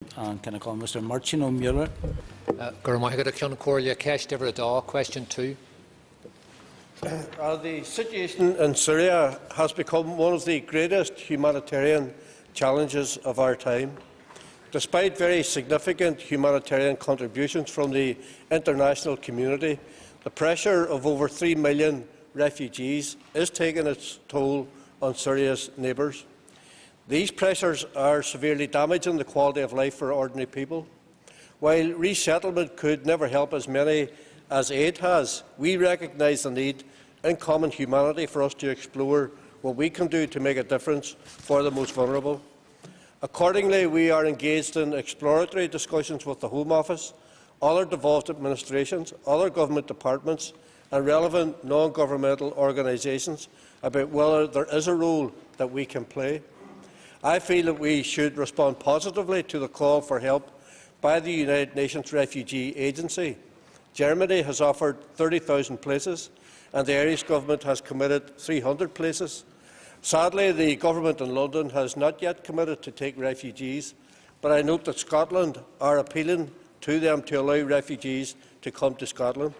And can I call Mr. Martin O'Muller? Question 2. The situation in Syria has become one of the greatest humanitarian challenges of our time. Despite very significant humanitarian contributions from the international community, the pressure of over 3 million refugees is taking its toll on Syria's neighbours. These pressures are severely damaging the quality of life for ordinary people. While resettlement could never help as many as aid has, we recognise the need in common humanity for us to explore what we can do to make a difference for the most vulnerable. Accordingly, we are engaged in exploratory discussions with the Home Office, other devolved administrations, other government departments and relevant non-governmental organisations about whether there is a role that we can play. I feel that we should respond positively to the call for help by the United Nations Refugee Agency. Germany has offered 30,000 places and the Irish Government has committed 300 places. Sadly, the Government in London has not yet committed to take refugees, but I note that Scotland are appealing to them to allow refugees to come to Scotland,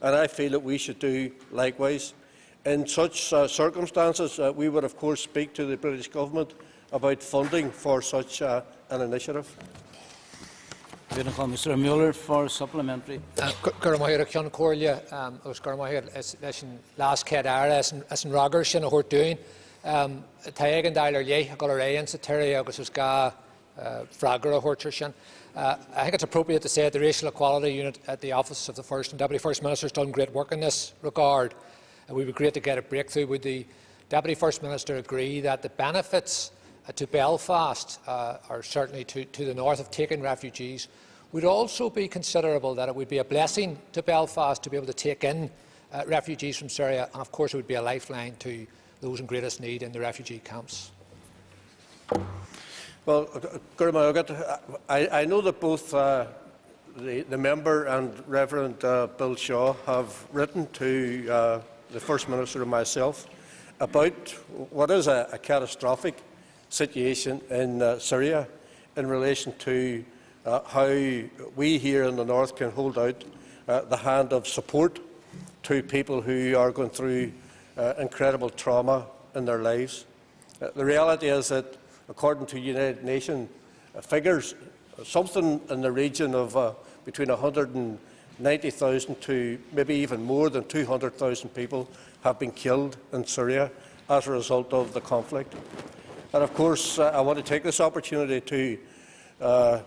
and I feel that we should do likewise. In such circumstances, we would of course speak to the British Government about funding for such an initiative. Mr. Muller for supplementary. I think it's appropriate to say that the Racial Equality Unit at the Office of the First and Deputy First Minister has done great work in this regard. It would be great to get a breakthrough. Would the Deputy First Minister agree that the benefits to Belfast, or certainly to the north, of taking refugees would also be considerable, that it would be a blessing to Belfast to be able to take in refugees from Syria, and of course it would be a lifeline to those in greatest need in the refugee camps? Well, I know that both the member and Reverend Bill Shaw have written to the First Minister and myself about what is a catastrophic situation in Syria in relation to how we here in the north can hold out the hand of support to people who are going through incredible trauma in their lives. The reality is that, according to United Nations figures, something in the region of between 190,000 to maybe even more than 200,000 people have been killed in Syria as a result of the conflict. And of course, I want to take this opportunity to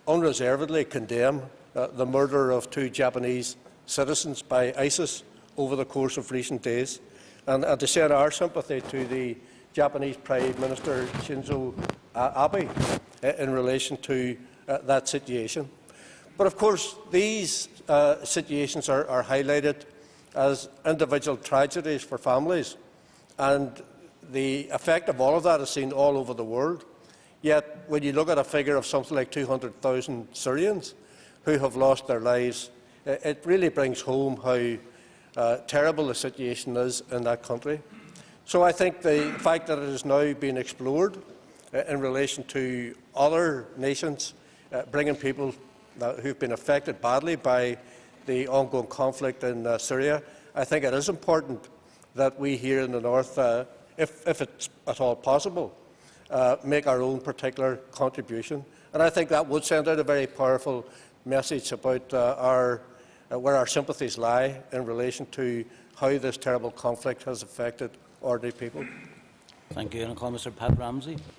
unreservedly condemn the murder of 2 Japanese citizens by ISIS over the course of recent days, and to send our sympathy to the Japanese Prime Minister Shinzo Abe in relation to that situation. But of course, these situations are highlighted as individual tragedies for families, and the effect of all of that is seen all over the world. Yet, when you look at a figure of something like 200,000 Syrians who have lost their lives, it really brings home how terrible the situation is in that country. So I think the fact that it is now being explored in relation to other nations, bringing people who have been affected badly by the ongoing conflict in Syria, I think it is important that we here in the north, if it's at all possible, make our own particular contribution. And I think that would send out a very powerful message about where our sympathies lie in relation to how this terrible conflict has affected ordinary people. Thank you. And I call Mr. Pat Ramsey.